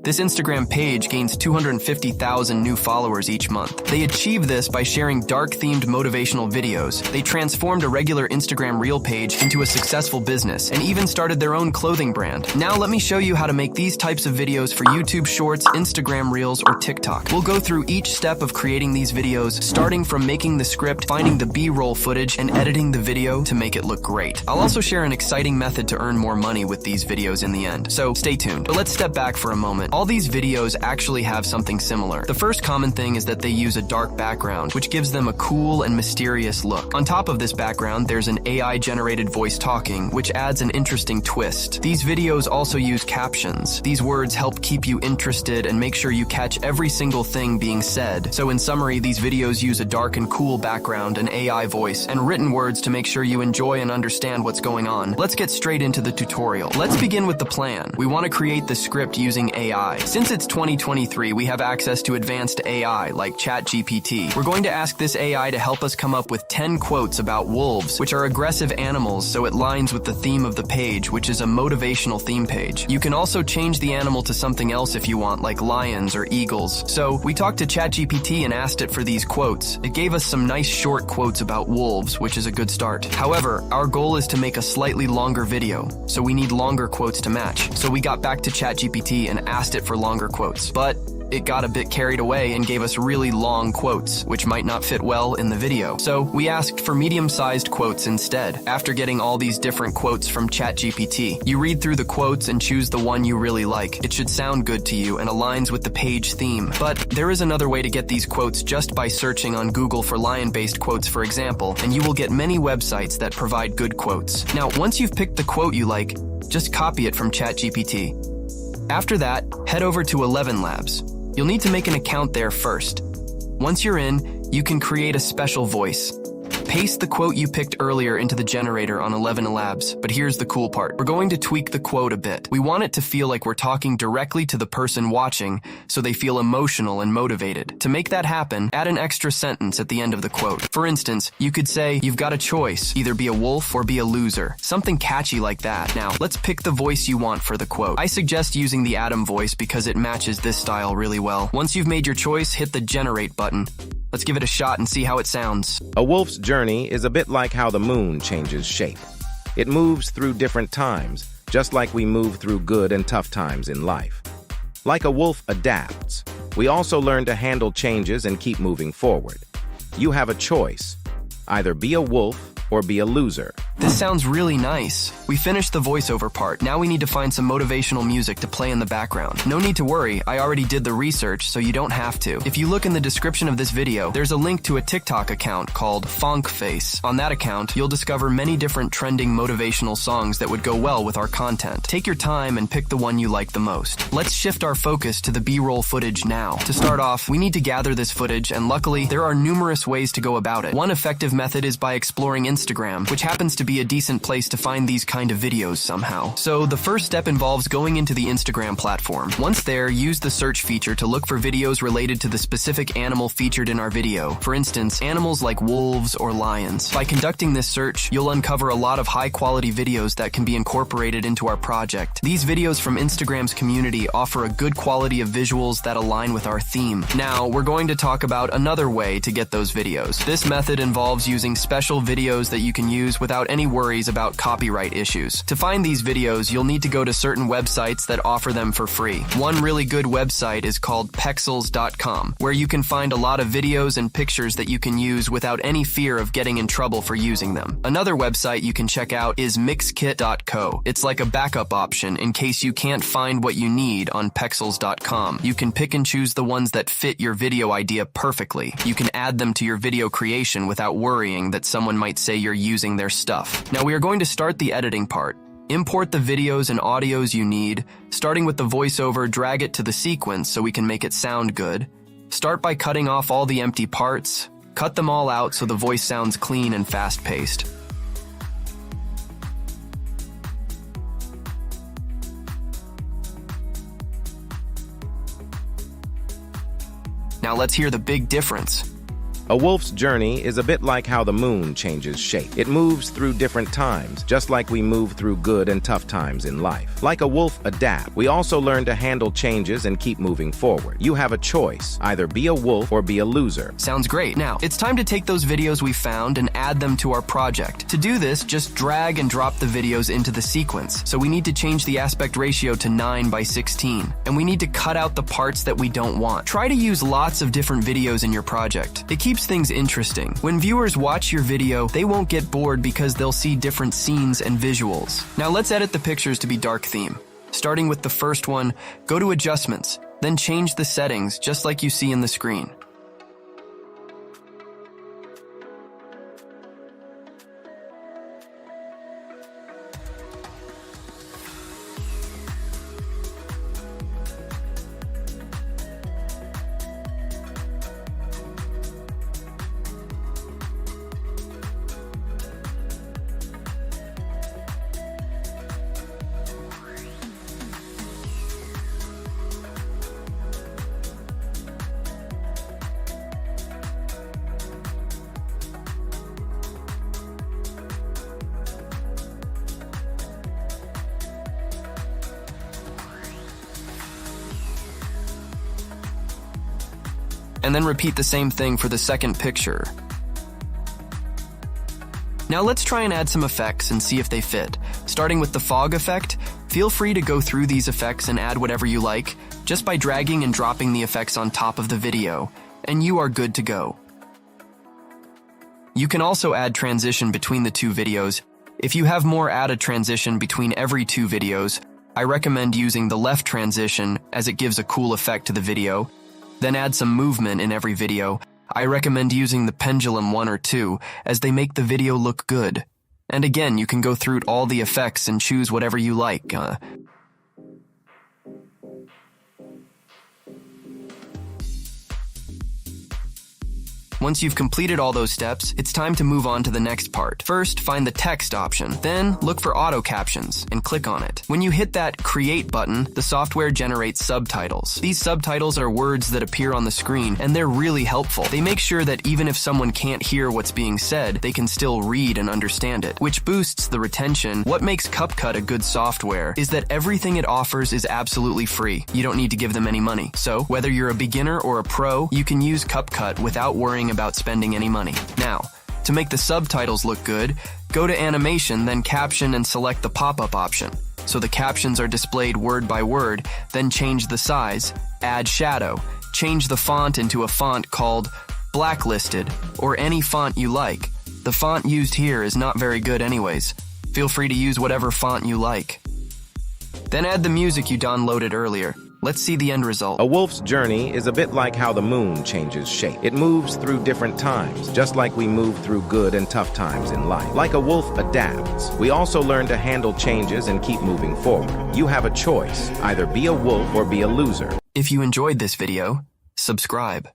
This Instagram page gains 250,000 new followers each month. They achieve this by sharing dark-themed motivational videos. They transformed a regular Instagram Reel page into a successful business and even started their own clothing brand. Now let me show you how to make these types of videos for YouTube Shorts, Instagram Reels, or TikTok. We'll go through each step of creating these videos, starting from making the script, finding the B-roll footage, and editing the video to make it look great. I'll also share an exciting method to earn more money with these videos in the end, so stay tuned. But let's step back for a moment. All these videos actually have something similar. The first common thing is that they use a dark background, which gives them a cool and mysterious look. On top of this background, there's an AI-generated voice talking, which adds an interesting twist. These videos also use captions. These words help keep you interested and make sure you catch every single thing being said. So in summary, these videos use a dark and cool background, an AI voice, and written words to make sure you enjoy and understand what's going on. Let's get straight into the tutorial. Let's begin with the plan. We want to create the script using AI. Since it's 2023, we have access to advanced AI like ChatGPT. We're going to ask this AI to help us come up with 10 quotes about wolves, which are aggressive animals, so it lines with the theme of the page, which is a motivational theme page. You can also change the animal to something else if you want, like lions or eagles. So we talked to ChatGPT and asked it for these quotes. It gave us some nice short quotes about wolves, which is a good start. However, our goal is to make a slightly longer video, so we need longer quotes to match. So we got back to ChatGPT and asked it for longer quotes, but it got a bit carried away and gave us really long quotes, which might not fit well in the video. So we asked for medium-sized quotes instead. After getting all these different quotes from ChatGPT, you read through the quotes and choose the one you really like. It should sound good to you and aligns with the page theme. But there is another way to get these quotes just by searching on Google for lion-based quotes, for example, and you will get many websites that provide good quotes. Now, once you've picked the quote you like, just copy it from ChatGPT. After that, head over to ElevenLabs. You'll need to make an account there first. Once you're in, you can create a special voice. Paste the quote you picked earlier into the generator on ElevenLabs, but here's the cool part. We're going to tweak the quote a bit. We want it to feel like we're talking directly to the person watching, so they feel emotional and motivated. To make that happen, add an extra sentence at the end of the quote. For instance, you could say, "You've got a choice, either be a wolf or be a loser." Something catchy like that. Now, let's pick the voice you want for the quote. I suggest using the Adam voice because it matches this style really well. Once you've made your choice, hit the generate button. Let's give it a shot and see how it sounds. A wolf's journey is a bit like how the moon changes shape. It moves through different times, just like we move through good and tough times in life. Like a wolf adapts, we also learn to handle changes and keep moving forward. You have a choice. Either be a wolf or be a loser. This sounds really nice. We finished the voiceover part. Now we need to find some motivational music to play in the background. No need to worry, I already did the research, so you don't have to. If you look in the description of this video, there's a link to a TikTok account called FonkFace. On that account, you'll discover many different trending motivational songs that would go well with our content. Take your time and pick the one you like the most. Let's shift our focus to the B-roll footage now. To start off, we need to gather this footage, and luckily, there are numerous ways to go about it. One effective method is by exploring Instagram, which happens to be a decent place to find these kind of videos somehow. So the first step involves going into the Instagram platform. Once there, use the search feature to look for videos related to the specific animal featured in our video. For instance, animals like wolves or lions. By conducting this search, you'll uncover a lot of high-quality videos that can be incorporated into our project. These videos from Instagram's community offer a good quality of visuals that align with our theme. Now, we're going to talk about another way to get those videos. This method involves using special videos that you can use without any worries about copyright issues. To find these videos, you'll need to go to certain websites that offer them for free. One really good website is called Pexels.com, where you can find a lot of videos and pictures that you can use without any fear of getting in trouble for using them. Another website you can check out is Mixkit.co. It's like a backup option in case you can't find what you need on Pexels.com. You can pick and choose the ones that fit your video idea perfectly. You can add them to your video creation without worrying that someone might say you're using their stuff. Now we are going to start the editing part. Import the videos and audios you need. Starting with the voiceover, drag it to the sequence so we can make it sound good. Start by cutting off all the empty parts. Cut them all out so the voice sounds clean and fast-paced. Now let's hear the big difference. A wolf's journey is a bit like how the moon changes shape. It moves through different times, just like we move through good and tough times in life. Like a wolf adapts, we also learn to handle changes and keep moving forward. You have a choice, either be a wolf or be a loser. Sounds great. Now, it's time to take those videos we found and add them to our project. To do this, just drag and drop the videos into the sequence. So we need to change the aspect ratio to 9:16. And we need to cut out the parts that we don't want. Try to use lots of different videos in your project. It keeps things interesting. When viewers watch your video, they won't get bored because they'll see different scenes and visuals. Now let's edit the pictures to be dark theme. Starting with the first one, go to Adjustments, then change the settings just like you see in the screen. And then repeat the same thing for the second picture. Now let's try and add some effects and see if they fit. Starting with the fog effect, feel free to go through these effects and add whatever you like, just by dragging and dropping the effects on top of the video, and you are good to go. You can also add transition between the two videos. If you have more, add a transition between every two videos. I recommend using the left transition as it gives a cool effect to the video. Then add some movement in every video. I recommend using the pendulum 1 or 2 as they make the video look good. And again, you can go through all the effects and choose whatever you like. Once you've completed all those steps, it's time to move on to the next part. First, find the text option. Then, look for auto captions and click on it. When you hit that Create button, the software generates subtitles. These subtitles are words that appear on the screen, and they're really helpful. They make sure that even if someone can't hear what's being said, they can still read and understand it, which boosts the retention. What makes CapCut a good software is that everything it offers is absolutely free. You don't need to give them any money. So, whether you're a beginner or a pro, you can use CapCut without worrying about spending any money. Now, to make the subtitles look good, go to Animation, then Caption, and select the pop-up option. So the captions are displayed word by word, then change the size, add shadow, change the font into a font called Blacklisted, or any font you like. The font used here is not very good anyways. Feel free to use whatever font you like. Then add the music you downloaded earlier. Let's see the end result. A wolf's journey is a bit like how the moon changes shape. It moves through different times, just like we move through good and tough times in life. Like a wolf adapts, we also learn to handle changes and keep moving forward. You have a choice, either be a wolf or be a loser. If you enjoyed this video, subscribe.